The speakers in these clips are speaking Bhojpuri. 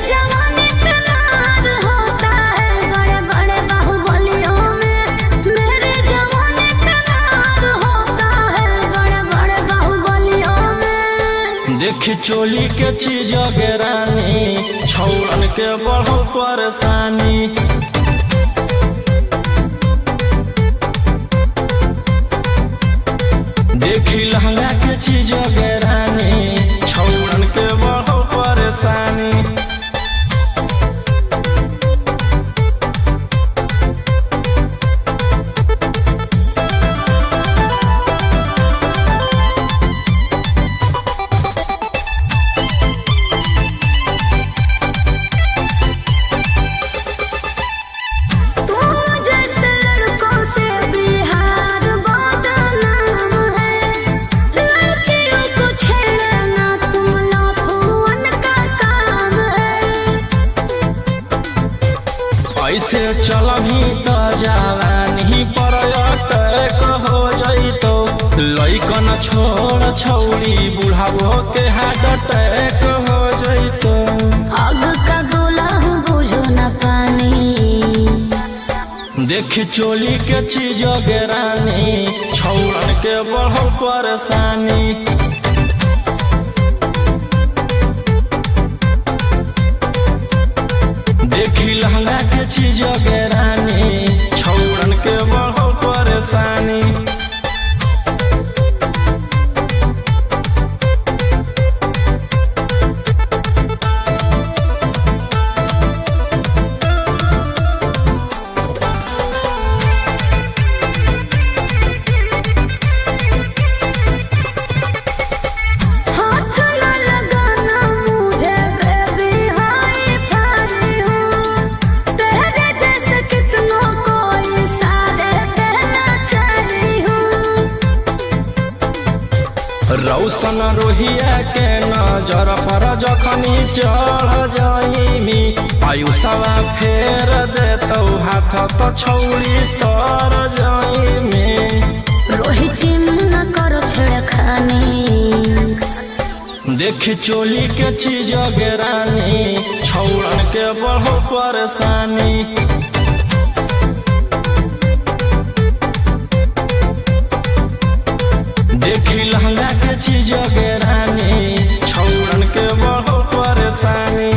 जवानी पे मार होता है बड़े बड़े बाहुबलियों में। मेरे जवानी पे मार होता है बड़े बड़े बाहुबलियों में। देखी चोली के चीज रानी छौड़न के बढ़ो परेशानी। देखी लहंगा के चीज रानी छौड़न के बढ़ो परेशानी। ऐसे चलही तो जवानी पर अटैक हो जइतो। लइकन छोड़ छौड़ी बुढ़ावो के हार्ट अटैक हो जइतो। आग का गोला बुझो न पानी। देखी चोली के चीज रानी छौड़न के बढ़ो परेशानी। देखी लहंगा के चीज रानी छौड़न के बढ़ो परेशानी। रौशन रोहिया के नजर पर जखनी चढ़ जाइमी। आयुषवा फेर देतौ हाथ तो छौड़ी तर जाइमी। रोहित न करो छेड़खानी। देखी चोली के चीज रानी छौड़न के बढ़ो परेशानी। देखी लहंगा के चीज रानी छौड़न के बढ़ो परेशानी।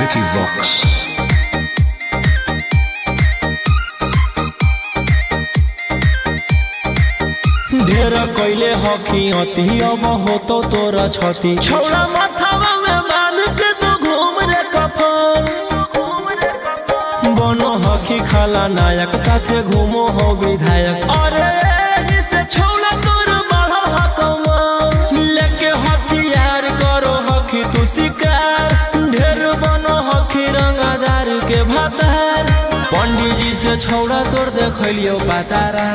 Vicky Vox. ढेर कैले हकी अति अब हो तो तोरा छती छौड़ा माथावा में बांध के तो घूम रे कफन बनो हकी खाला नायक साथे घूमो हो विधायक अरे जिसे छौड़ा तोर बढ़ा हकमा लेके हथियार करो हकी तू शिकार ढेर बनो हकी रंगदार के भातार पंडित जी से छौड़ा तोर देखलियो बातारा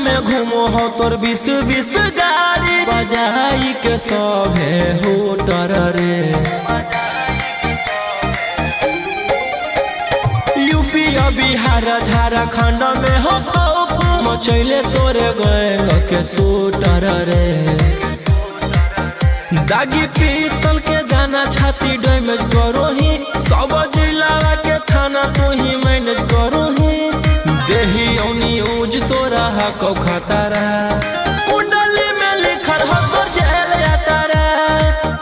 में घूमो हो तोर बीस गाड़ी बजाई के सभे होटर रे यूपी बिहार झारखंड में हो खौफ मचैले तोरे गैंग के शूटर रे दागी पीतल के दाना छाती डैमेज करो ही सब जिला के थाना तू ही मैनेज करो ही देही न्यूज तोरा हको खतरा कुंडली में लिखल हो तोर जेल यात्रा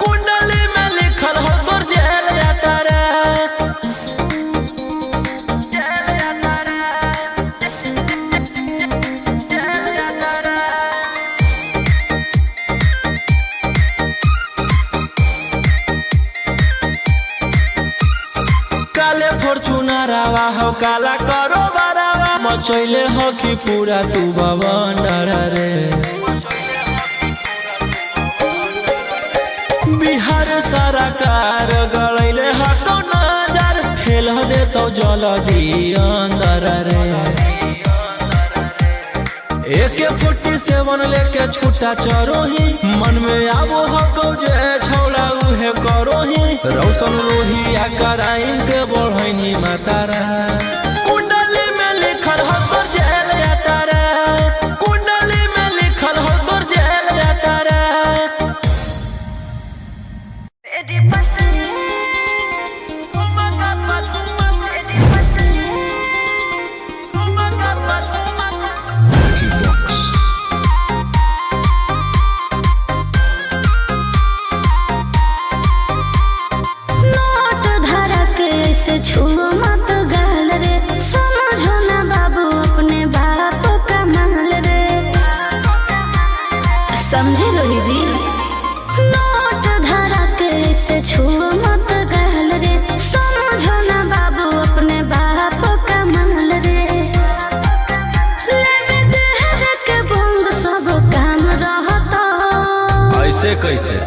कुंडली में लिखल हो तोर जेल यात्रा काले फॉर्च्यूनर आवा हो काला करो मचैले हकी पूरा तू बवंडर रे बिहार सरकार गलैले हको नजर फेल दे तो जल्दी अंदर रे AK-47 लेके छूटा चरोही मन में आबो हको जे छौड़ा उहे करोही रौशन रोही आ कराइन के बढ़ैनी मातारा समझे रोही जी नोट धरा के से छुओ मत गहल रे समझो ना बाबू अपने बाप का महल रे लेवे देह के बंग सब काम रहता ऐसे कैसे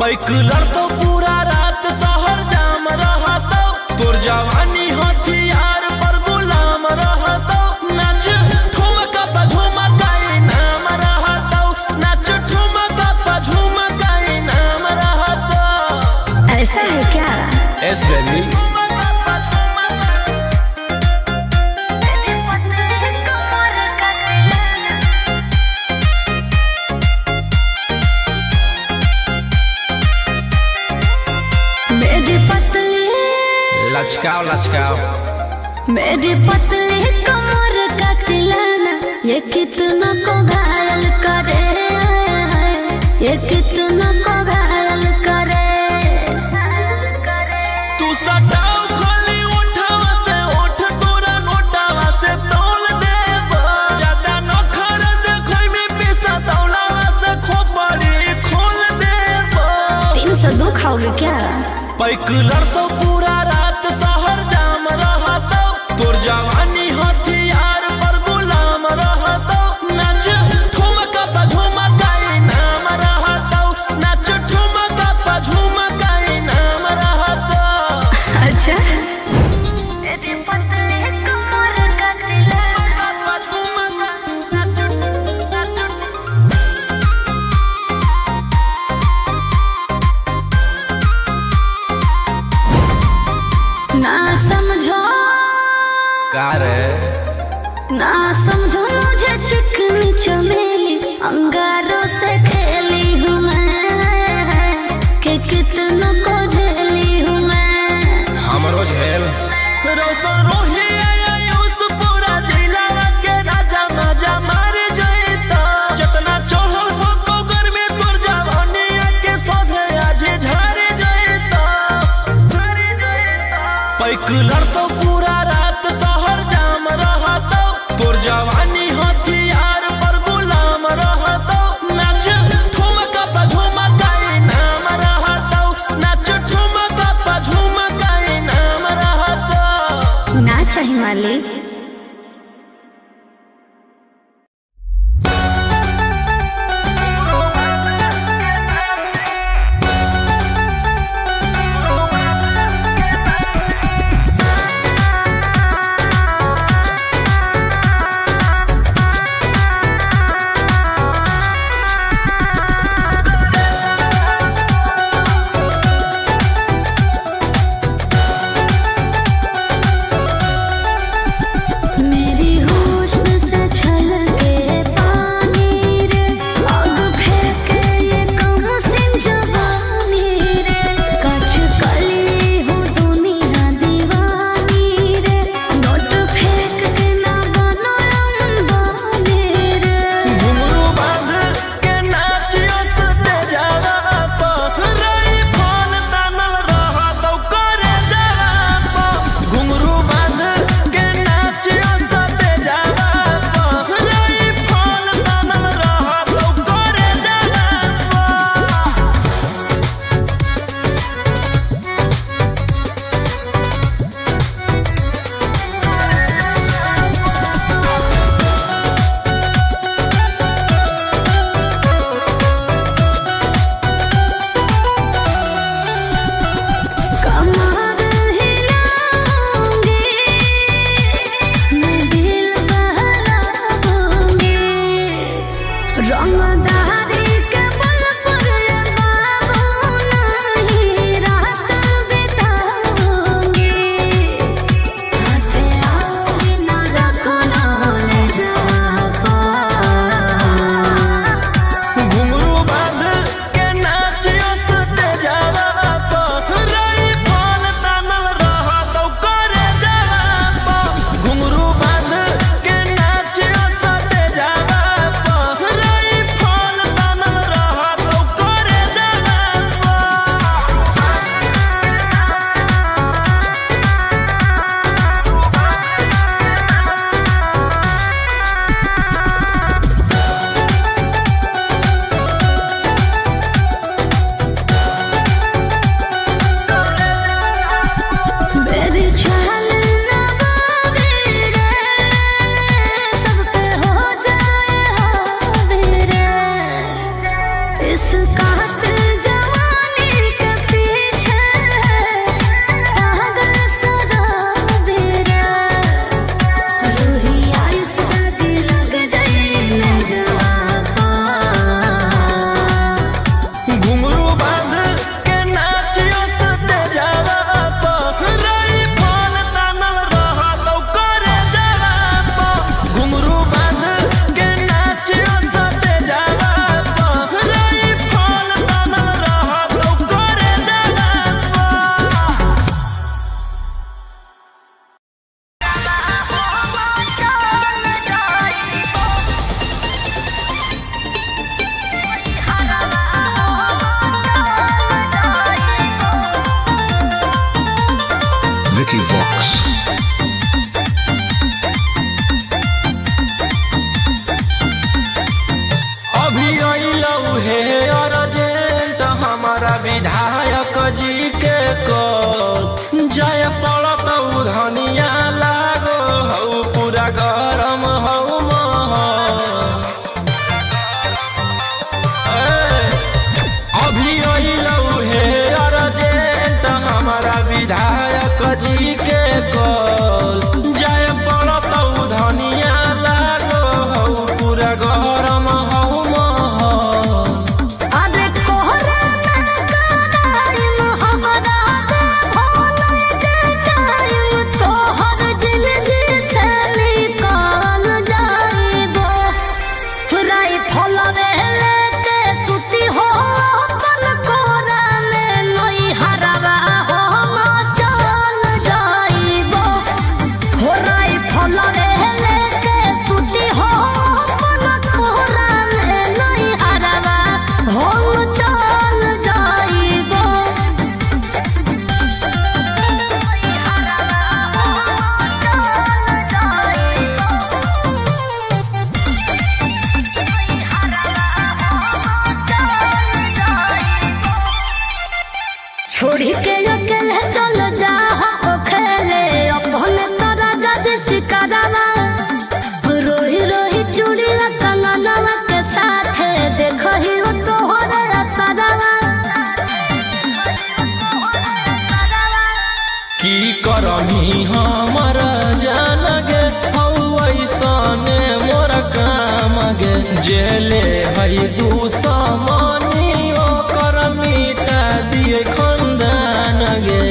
पैकलर तो पूरा रात शहर जाम रहता तोर जवानी हथियार पर गुलाम रहता नाच ठुमका पे झुमकाई नाम रहता नाच ठुमका पे झुमकाई नाम रहता ऐसा है क्या एस बेबी लचकाओ लचकाओ मेरी पतली कमर का तिलाना ये कितना को घायल करे ये कितना को घायल करे तू सटाओ खाली उठावा से उठ तोरा नोटावा से तौल देब ज्यादा नखर देखै में पैसा तौलावा से खोपड़ी खोल देब 302 खाओगे क्या पैकलर तो पूरा रात शहर जाम रहता तोर जवानी हथियार पर गुलाम रहता नाच ठुमका पे झुमकाई नाम रहता नाच ठुमका पे झुमकाई नाम रहता अच्छा मेरी पतली कमर का तिलाना बाइक लड़तो पूरा रात शहर जाम रहतो तोर जवानी हथियार पर गुलाम रहतो नाच ठुमका पे झुमका नाम रहतो नाच ठुमका पे झुमका नाम रहतो ना चाहिए मालिक। विधायक जी के कल जय पड़त धनिया लागो हऊ पूरा गरम हऊ अभी अइलऊ हे अर्जेंट हमारा विधायक जी के कल जय पड़त धनिया लागो हऊ पूरा गरम हऊ हमारा जान गे ऐसने मोर काम गे जेले हई दुश्मनी ओकर मिटा दिए खंदान गे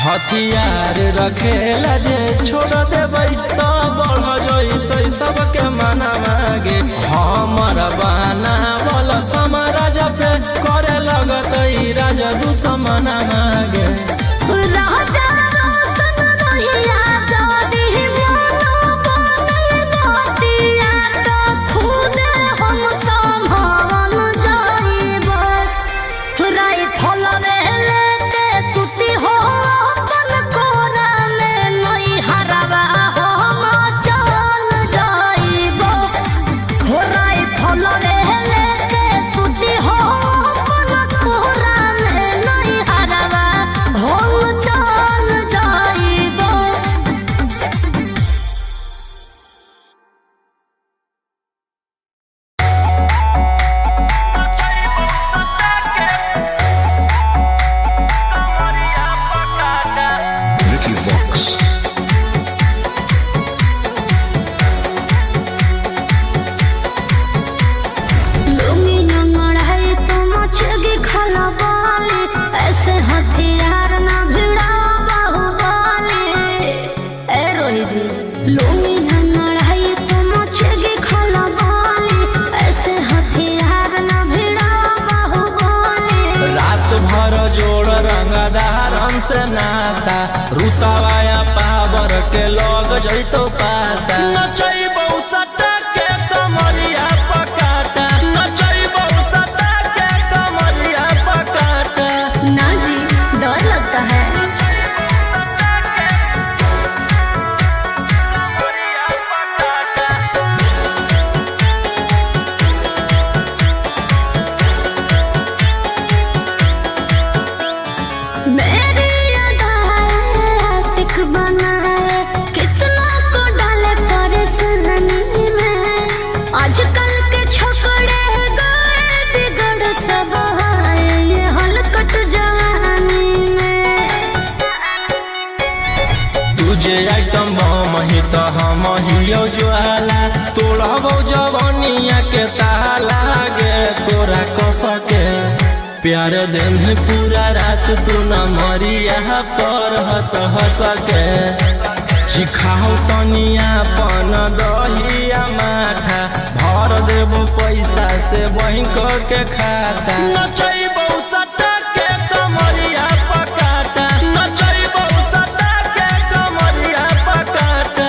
हथियार रखेला जे छोड़ देबै तो बढ़ जइतै सबके मना मागे हमर बाना बोल समराज पे करे लगतै राजा दुश्मन मागे से नाता रुतवाया पावर के लग जइतो पाता नचैबौ सटा के कमरिया पकाटा नचैबौ सटा के कमरिया पकाटा ना जी डर लगता है आइटम मही तो हम हियो ज्वाला तोड़बो जवनिया के ताला गे तोरा कसके प्यार दिन पूरा रात तू न मरिया पर हंस हंस के चिखाओ तनिया पन दहिया माथा भर देबो पैसा से बैंक के खाता नचैबो सटा के कमरिया पकाटा नचैबो सटा के कमरिया पकाटा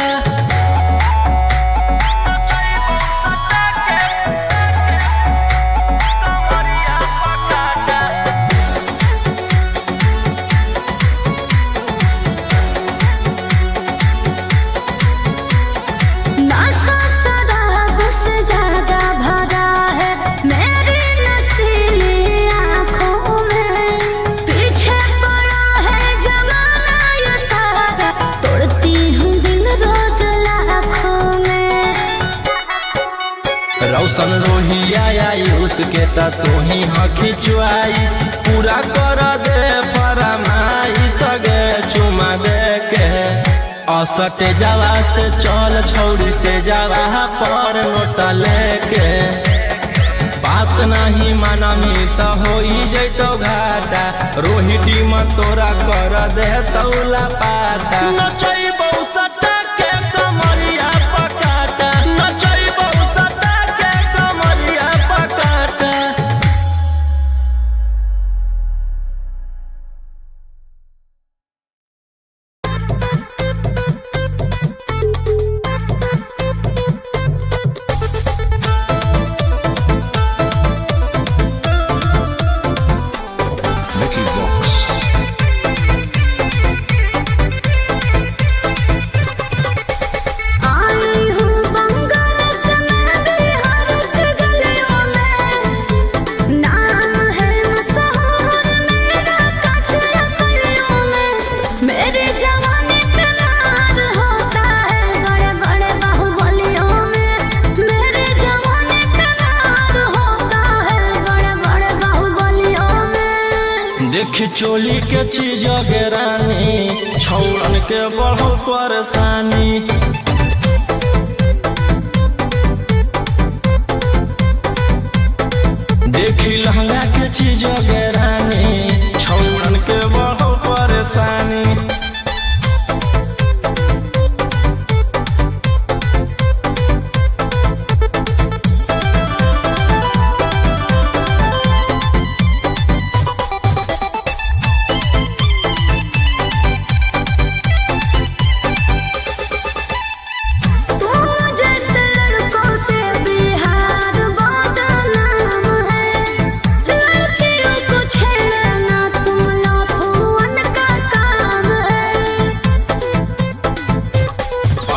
रौशन रोहिया आयुष के ता तू ही हकी च्वाइस पूरा कर दे फरमाइश गे चुमा दे के असटे जावा से चल छौड़ी से जावा पर नोट लेके बात नहीं मानमी त होई जैतो घाटा रोहिटी में तोरा कर दे तौला पाता नचैबौ सटा के कमरिया पकाटा नचैबौ सटा के कमरिया पकाटा। Vicky Vox. आई हूँ बंगाल से मैं बिहार के गलियों में नाम है मशहूर मेरा कचरा गलियों में मेरे जवानी पे नार होता है बड़े बड़े बाहुबलियों में मेरे जवानी पे नार होता है बड़े बड़े बाहुबलियों में। देख चोली के चीज गे रानी छौड़न के बढ़ो परेशानी देखी लहंगा के चीज गे रानी छौड़न के बढ़ो परेशानी। तुम जैसे लड़कों से बिहार बदनाम है लड़कियों को छेड़ना तुम लफुअन का काम है।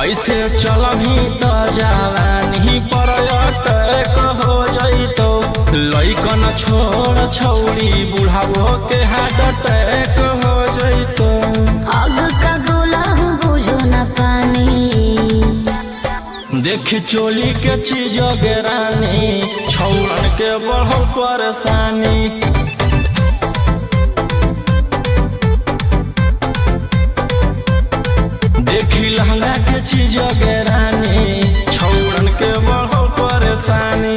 ऐसे चलही त जवानी पर अटैक हो जइतो लइकन छोड़ छौड़ी बुढ़ावो के हार्ट अटैक हो जइतो। आग का गोला हूँ बुझो न पानी देख चोली के चीज गे रानी छौड़न के बढ़ो परेशानी देखी लहंगा के चीज गे रानी छौड़न के बढ़ो परेशानी।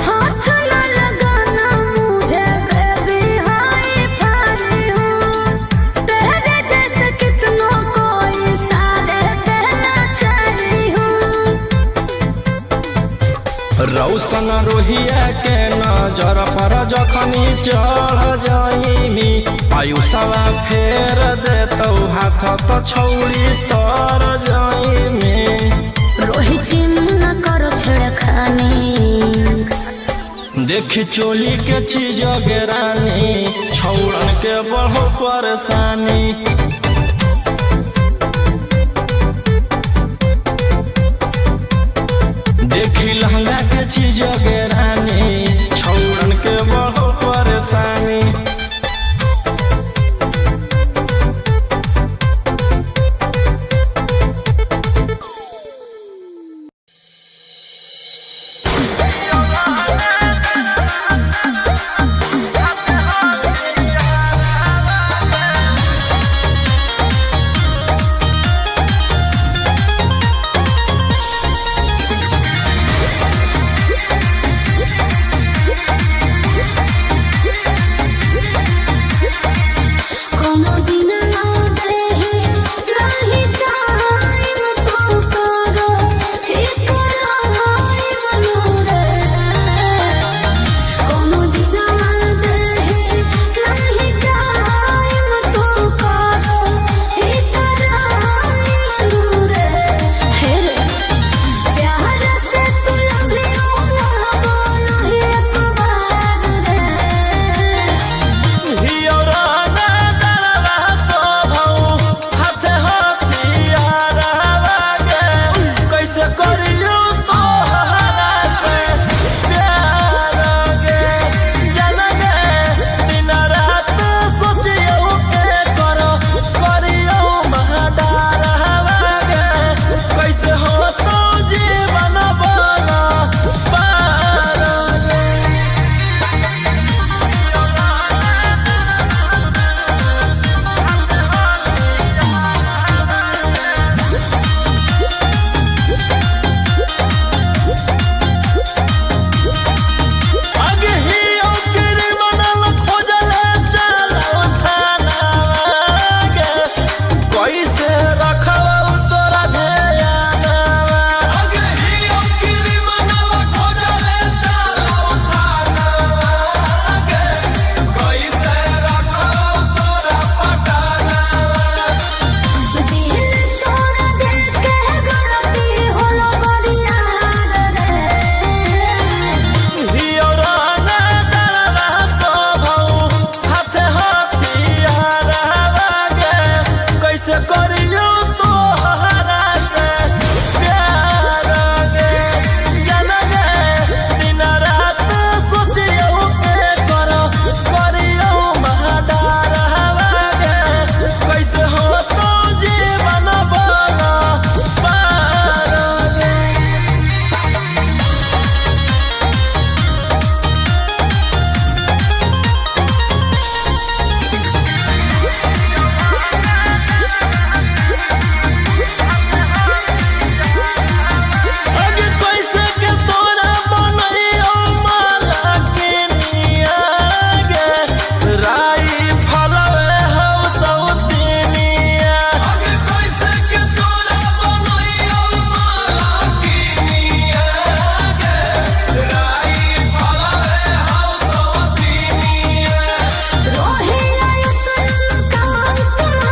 हाथ न लगाना मुझे बेबी हाय फाई हूँ तेरे जैसे कितनों को इशारे देना चाहिए हूँ। रौशन रोहिया के नजर पर जखनी चढ़ जाइमी आयुषवा फेर देतौ हाथ त छौड़ी तर जाइमी। रोहिती न करो छेड़खानी देख चोली के चीज गे रानी छौड़न के बढ़ो परेशानी देखी लहंगा के चीज गे रानी छौड़न के बढ़ो परेशानी।